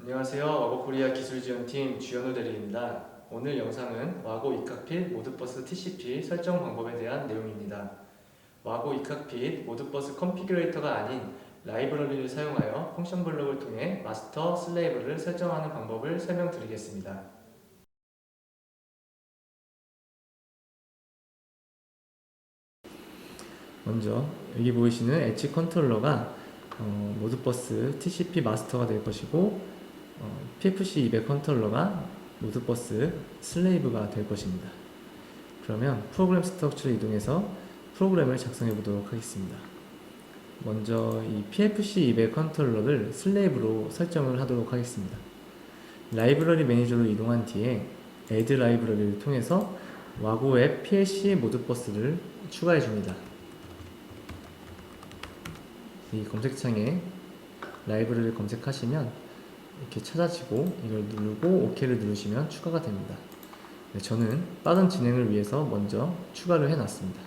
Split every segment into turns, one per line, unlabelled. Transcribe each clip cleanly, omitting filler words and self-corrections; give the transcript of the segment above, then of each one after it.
안녕하세요. 와고코리아 기술지원팀 주현우 대리입니다. 오늘 영상은 와고 이칵핏 모드버스 TCP 설정 방법에 대한 내용입니다. 와고 이칵핏 모드버스 컨피규레이터가 아닌 라이브러리를 사용하여 펑션 블록을 통해 마스터, 슬레이브를 설정하는 방법을 설명드리겠습니다. 먼저 여기 보이시는 엣지 컨트롤러가 모드버스 TCP 마스터가 될 것이고 PFC200 컨트롤러가 모드버스 슬레이브가 될 것입니다. 그러면 프로그램 스트럭처를 이동해서 프로그램을 작성해 보도록 하겠습니다. 먼저 이 PFC200 컨트롤러를 슬레이브로 설정을 하도록 하겠습니다. 라이브러리 매니저로 이동한 뒤에 add 라이브러리를 통해서 와고 앱 PLC 모드버스를 추가해 줍니다. 이 검색창에 라이브러리를 검색하시면 이렇게 찾아지고 이걸 누르고 OK를 누르시면 추가가 됩니다. 네, 저는 빠른 진행을 위해서 먼저 추가를 해놨습니다.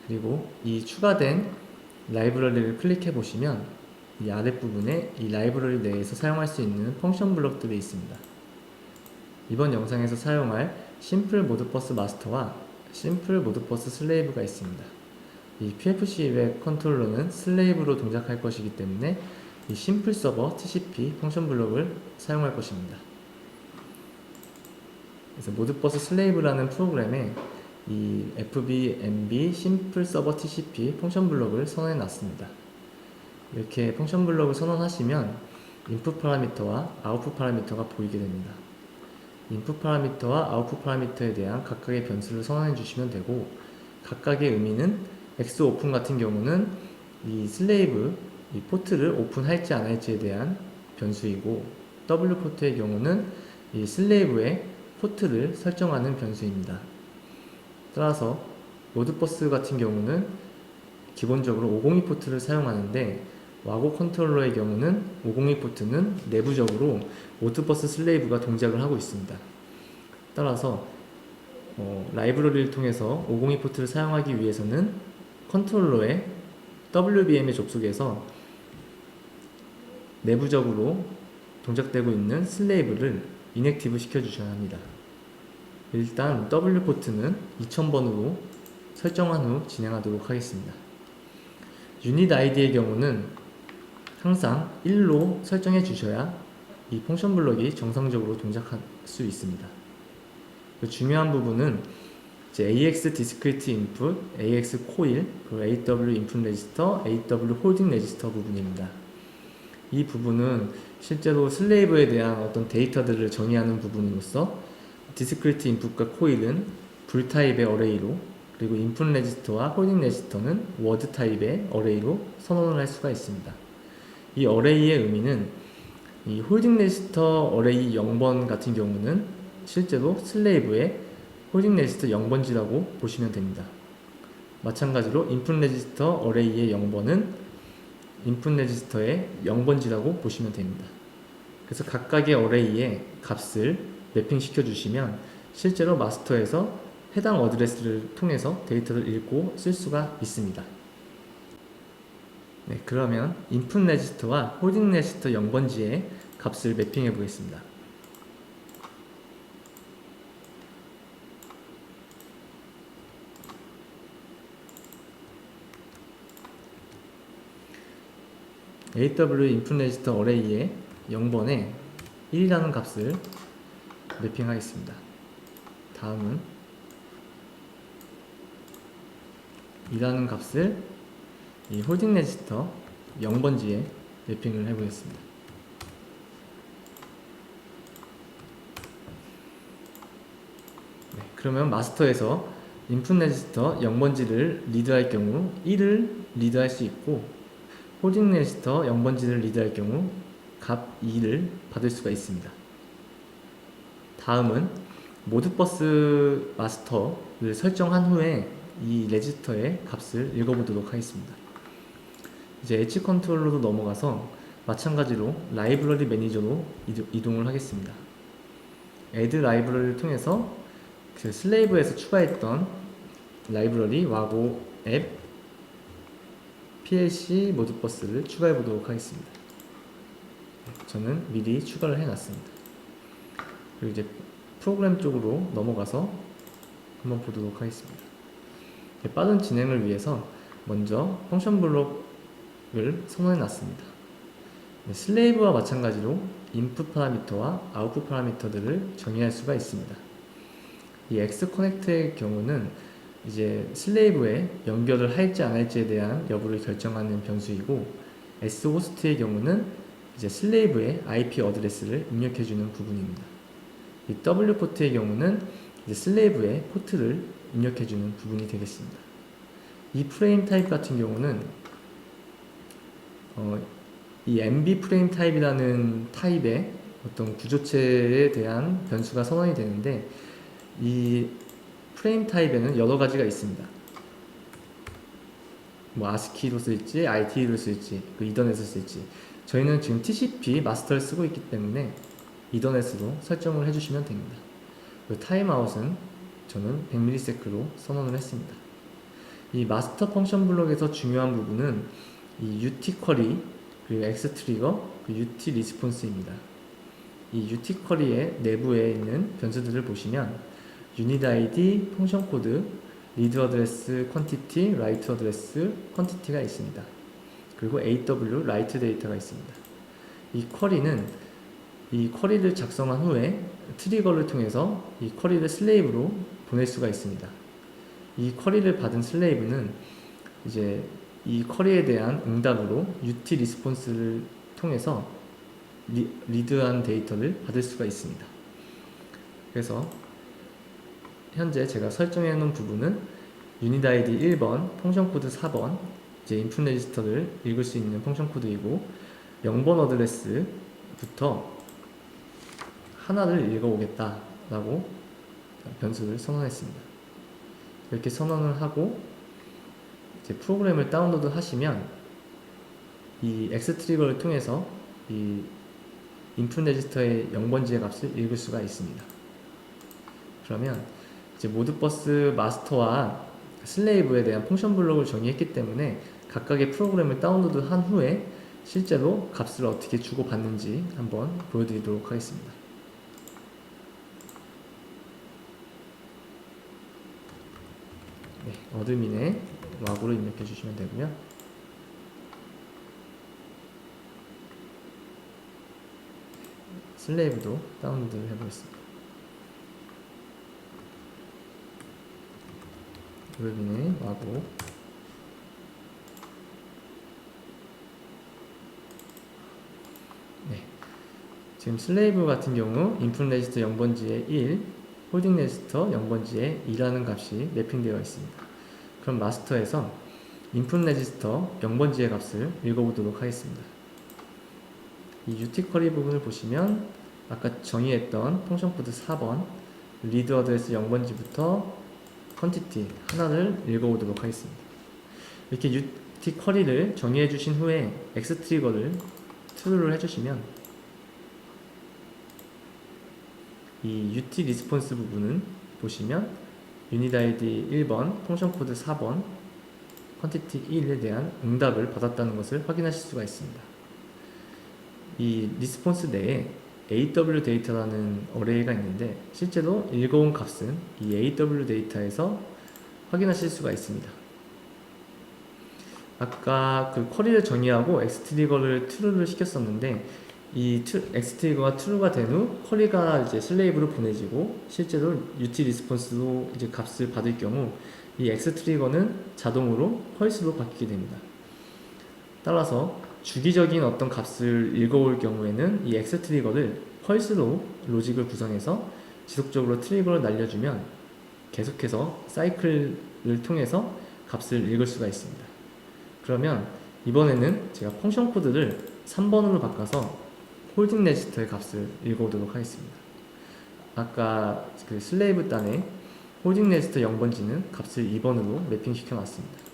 그리고 이 추가된 라이브러리를 클릭해 보시면 이 아랫부분에 이 라이브러리 내에서 사용할 수 있는 펑션 블록들이 있습니다. 이번 영상에서 사용할 심플 모드버스 마스터와 심플 모드버스 슬레이브가 있습니다. 이 PFC200 컨트롤러는 슬레이브로 동작할 것이기 때문에 이 심플 서버 TCP 펑션 블록을 사용할 것입니다. 그래서 모드버스 슬레이브라는 프로그램에 이 FBMB 심플 서버 TCP 펑션 블록을 선언해 놨습니다. 이렇게 펑션 블록을 선언하시면 인풋 파라미터와 아웃풋 파라미터가 보이게 됩니다. 인풋 파라미터와 아웃풋 파라미터에 대한 각각의 변수를 선언해 주시면 되고, 각각의 의미는 X 오픈 같은 경우는 이 슬레이브 이 포트를 오픈할지 안 할지에 대한 변수이고, W 포트의 경우는 이 슬레이브의 포트를 설정하는 변수입니다. 따라서 모드버스 같은 경우는 기본적으로 502 포트를 사용하는데, 와고 컨트롤러의 경우는 502 포트는 내부적으로 모드버스 슬레이브가 동작을 하고 있습니다. 따라서 라이브러리를 통해서 502 포트를 사용하기 위해서는 컨트롤러의 WBM에 접속해서 내부적으로 동작되고 있는 슬레이브를 인액티브 시켜주셔야 합니다. 일단 W 포트는 2000번으로 설정한 후 진행하도록 하겠습니다. 유닛 아이디의 경우는 항상 1로 설정해 주셔야 이 펑션 블록이 정상적으로 동작할 수 있습니다. 그 중요한 부분은 이제 AX 디스크리트 인풋, AX 코일, 그리고 AW 인풋 레지스터, AW 홀딩 레지스터 부분입니다. 이 부분은 실제로 슬레이브에 대한 어떤 데이터들을 정의하는 부분으로서 디스크리트 인풋과 코일은 불 타입의 어레이로, 그리고 인풋 레지스터와 홀딩 레지스터는 워드 타입의 어레이로 선언을 할 수가 있습니다. 이 어레이의 의미는 이 홀딩 레지스터 어레이 0번 같은 경우는 실제로 슬레이브의 홀딩 레지스터 0번지라고 보시면 됩니다. 마찬가지로 인풋 레지스터 어레이의 0번은 인풋 레지스터의 0번지라고 보시면 됩니다. 그래서 각각의 어레이의 값을 매핑 시켜주시면 실제로 마스터에서 해당 어드레스를 통해서 데이터를 읽고 쓸 수가 있습니다. 네, 그러면 인풋 레지스터와 홀딩 레지스터 0번지의 값을 매핑해 보겠습니다. AW 인풋 레지스터 어레이의 0번에 1이라는 값을 매핑하겠습니다. 다음은 2라는 값을 이 홀딩 레지스터 0번지에 매핑을 해보겠습니다. 네, 그러면 마스터에서 인풋 레지스터 0번지를 리드할 경우 1을 리드할 수 있고, 홀딩 레지스터 0번지를 리드할 경우 값 2를 받을 수가 있습니다. 다음은 모드버스 마스터를 설정한 후에 이 레지스터의 값을 읽어보도록 하겠습니다. 이제 엣지 컨트롤러로 넘어가서 마찬가지로 라이브러리 매니저로 이동을 하겠습니다. add 라이브러리를 통해서 그 슬레이브에서 추가했던 라이브러리 와고 앱 PLC 모드버스를 추가해 보도록 하겠습니다. 저는 미리 추가를 해놨습니다. 그리고 이제 프로그램 쪽으로 넘어가서 한번 보도록 하겠습니다. 빠른 진행을 위해서 먼저 펑션 블록을 선언해 놨습니다. 슬레이브와 마찬가지로 인풋 파라미터와 아웃풋 파라미터들을 정의할 수가 있습니다. 이 X-커넥트의 경우는 이제 슬레이브에 연결을 할지 안 할지에 대한 여부를 결정하는 변수이고, S-호스트의 경우는 이제 슬레이브의 IP 어드레스를 입력해주는 부분입니다. 이 W-포트의 경우는 이제 슬레이브의 포트를 입력해주는 부분이 되겠습니다. 이 프레임 타입 같은 경우는 이 MB 프레임 타입이라는 타입의 어떤 구조체에 대한 변수가 선언이 되는데, 이 프레임 타입에는 여러 가지가 있습니다. 뭐 ASCII로 쓸지, IT로 쓸지, 이더넷을 쓸지. 저희는 지금 TCP 마스터를 쓰고 있기 때문에 이더넷으로 설정을 해주시면 됩니다. 타임아웃은 저는 100ms로 선언을 했습니다. 이 마스터 펑션 블록에서 중요한 부분은 이 UT 쿼리, 그리고 X 트리거, UT 리스폰스입니다. 이 UT 쿼리의 내부에 있는 변수들을 보시면 유닛 아이디, 펑션 코드, 리드 어드레스 퀀티티, 라이트 어드레스 퀀티티가 있습니다. 그리고 AW 라이트 데이터가 있습니다. 이 쿼리를 작성한 후에 트리거를 통해서 이 쿼리를 슬레이브로 보낼 수가 있습니다. 이 쿼리를 받은 슬레이브는 이제 이 쿼리에 대한 응답으로 UT 리스폰스를 통해서 리드한 데이터를 받을 수가 있습니다. 그래서 현재 제가 설정해 놓은 부분은 유닛 아이디 1번, 펑션 코드 4번, 이제 인풋 레지스터를 읽을 수 있는 펑션 코드이고, 0번 어드레스부터 하나를 읽어오겠다라고 변수를 선언했습니다. 이렇게 선언을 하고 이제 프로그램을 다운로드 하시면 이 X 트리거를 통해서 이 인풋 레지스터의 0번지의 값을 읽을 수가 있습니다. 그러면 이제 모드버스 마스터와 슬레이브에 대한 펑션 블록을 정의했기 때문에 각각의 프로그램을 다운로드 한 후에 실제로 값을 어떻게 주고받는지 한번 보여드리도록 하겠습니다. 네, 어드민에 와구로 입력해 주시면 되고요. 슬레이브도 다운로드를 해보겠습니다. 어드민에 와구. 네, 지금 슬레이브 같은 경우 인풋 레지스터 0번지에 1, 홀딩 레지스터 0번지에 2라는 값이 매핑되어 있습니다. 그럼 마스터에서 인풋 레지스터 0번지의 값을 읽어보도록 하겠습니다. 이 UT 쿼리 부분을 보시면 아까 정의했던 펑션 코드 4번 리드 어드레스 0번지부터 퀀티티 하나를 읽어보도록 하겠습니다. 이렇게 UT 쿼리를 정의해 주신 후에 X 트리거를 true를 해주시면 이 UT 리스폰스 부분은 보시면 유닛 아이디 1번, 펑션 코드 4번, 퀀티티 1에 대한 응답을 받았다는 것을 확인하실 수가 있습니다. 이 리스폰스 내에 AW 데이터라는 어레이가 있는데 실제로 읽어온 값은 이 AW 데이터에서 확인하실 수가 있습니다. 아까 그 쿼리를 정의하고 X-트리거를 true를 시켰었는데 이 X-트리거가 true가 된 후 쿼리가 이제 슬레이브로 보내지고 실제로 UT 리스폰스로 이제 값을 받을 경우 이 X-트리거는 자동으로 펄스로 바뀌게 됩니다. 따라서 주기적인 어떤 값을 읽어올 경우에는 이 X-트리거를 펄스로 로직을 구성해서 지속적으로 트리거를 날려주면 계속해서 사이클을 통해서 값을 읽을 수가 있습니다. 그러면 이번에는 제가 펑션 코드를 3번으로 바꿔서 홀딩 레지스터의 값을 읽어오도록 하겠습니다. 아까 그 슬레이브 단에 홀딩 레지스터 0번지는 값을 2번으로 매핑 시켜놨습니다.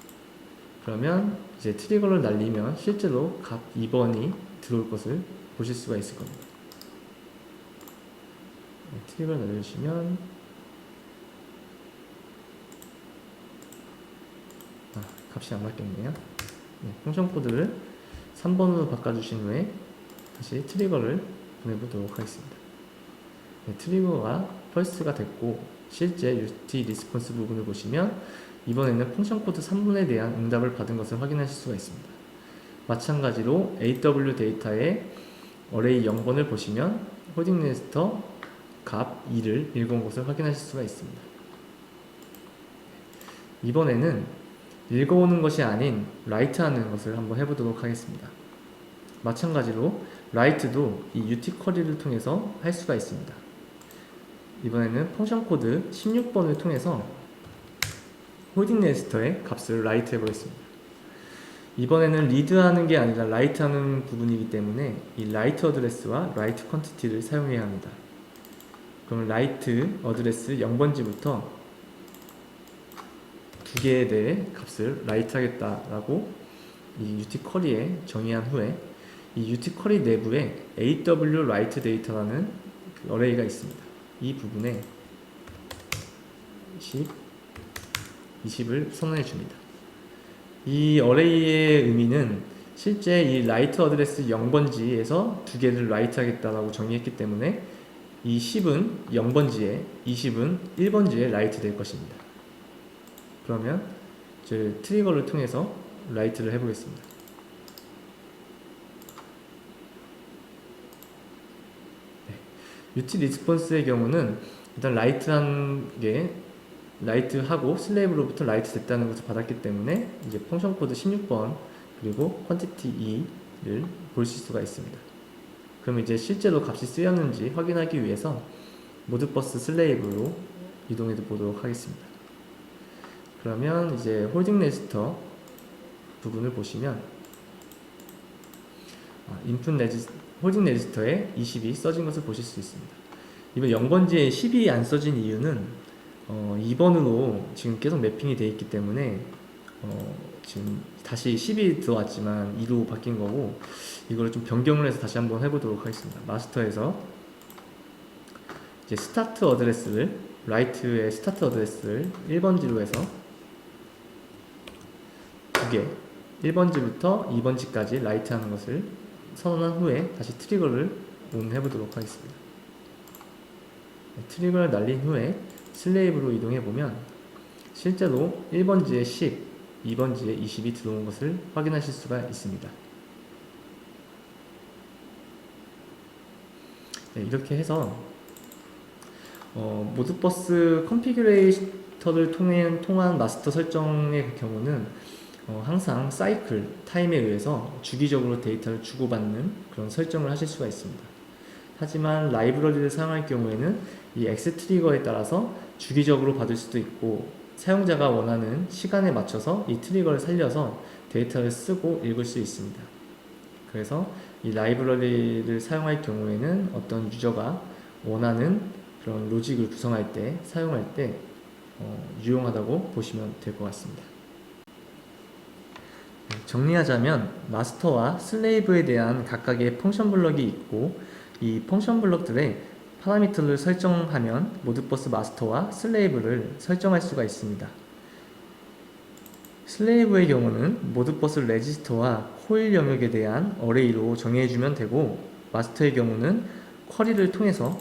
그러면 이제 트리거를 날리면 실제로 값 2번이 들어올 것을 보실 수가 있을 겁니다. 트리거를 날려주시면 값이 안 맞겠네요. 펑션 코드를 3번으로 바꿔주신 후에 다시 트리거를 보내보도록 하겠습니다. 네, 트리거가 펄스가 됐고 실제 UT 리스폰스 부분을 보시면 이번에는 펑션 코드 3분에 대한 응답을 받은 것을 확인하실 수가 있습니다. 마찬가지로 AW 데이터의 어레이 0번을 보시면 호딩 레지스터 값 2를 읽어온 것을 확인하실 수가 있습니다. 이번에는 읽어오는 것이 아닌 라이트 하는 것을 한번 해보도록 하겠습니다. 마찬가지로 라이트도 이 UT 쿼리를 통해서 할 수가 있습니다. 이번에는 펑션 코드 16번을 통해서 홀딩 레지스터의 값을 라이트 해보겠습니다. 이번에는 리드 하는 게 아니라 라이트 하는 부분이기 때문에 이 라이트 어드레스와 라이트 퀀티티를 사용해야 합니다. 그럼 라이트 어드레스 0번지부터 두 개에 대해 값을 라이트 하겠다라고 이 UT 쿼리에 정의한 후에 이 UT 쿼리 내부에 AW write 데이터라는 그 어레이가 있습니다. 이 부분에 20을 선언해 줍니다. 이 어레이의 의미는 실제 이 라이트 어드레스 0번지에서 두 개를 라이트 하겠다라고 정의했기 때문에 이 10은 0번지에 20은 1번지에 라이트 될 것입니다. 그러면 이제 트리거를 통해서 라이트를 해보겠습니다. UT 리스폰스의 경우는 일단 라이트하고 슬레이브로부터 라이트 됐다는 것을 받았기 때문에 이제 펑션 코드 16번 그리고 퀀티티 2를 보실 수가 있습니다. 그럼 이제 실제로 값이 쓰였는지 확인하기 위해서 모드버스 슬레이브로 이동해 보도록 하겠습니다. 그러면 이제 홀딩 레지스터 부분을 보시면 홀딩 레지스터에 20이 써진 것을 보실 수 있습니다. 이번 0번지에 10이 안 써진 이유는 2번으로 지금 계속 매핑이 되어 있기 때문에 지금 다시 10이 들어왔지만 2로 바뀐 거고 이걸 좀 변경을 해서 다시 한번 해보도록 하겠습니다. 마스터에서 이제 스타트 어드레스를 라이트의 스타트 어드레스를 1번지로 해서 두 개 1번지부터 2번지까지 라이트 하는 것을 선언한 후에 다시 트리거를 온 해보도록 하겠습니다. 트리거를 날린 후에 슬레이브로 이동해보면 실제로 1번지에 10, 2번지에 20이 들어온 것을 확인하실 수가 있습니다. 네, 이렇게 해서 모드버스 컨피규레이터를 통한 마스터 설정의 경우는 항상 사이클, 타임에 의해서 주기적으로 데이터를 주고받는 그런 설정을 하실 수가 있습니다. 하지만 라이브러리를 사용할 경우에는 이 X 트리거에 따라서 주기적으로 받을 수도 있고 사용자가 원하는 시간에 맞춰서 이 트리거를 살려서 데이터를 쓰고 읽을 수 있습니다. 그래서 이 라이브러리를 사용할 경우에는 어떤 유저가 원하는 그런 로직을 구성할 때, 사용할 때 유용하다고 보시면 될 것 같습니다. 정리하자면 마스터와 슬레이브에 대한 각각의 펑션 블럭이 있고 이 펑션 블럭들의 파라미터를 설정하면 모드버스 마스터와 슬레이브를 설정할 수가 있습니다. 슬레이브의 경우는 모드버스 레지스터와 코일 영역에 대한 어레이로 정의해주면 되고 마스터의 경우는 쿼리를 통해서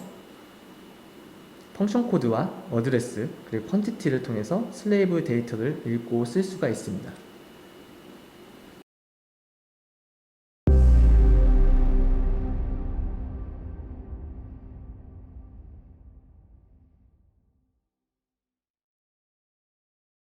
펑션 코드와 어드레스 그리고 퀀티티를 통해서 슬레이브 데이터를 읽고 쓸 수가 있습니다.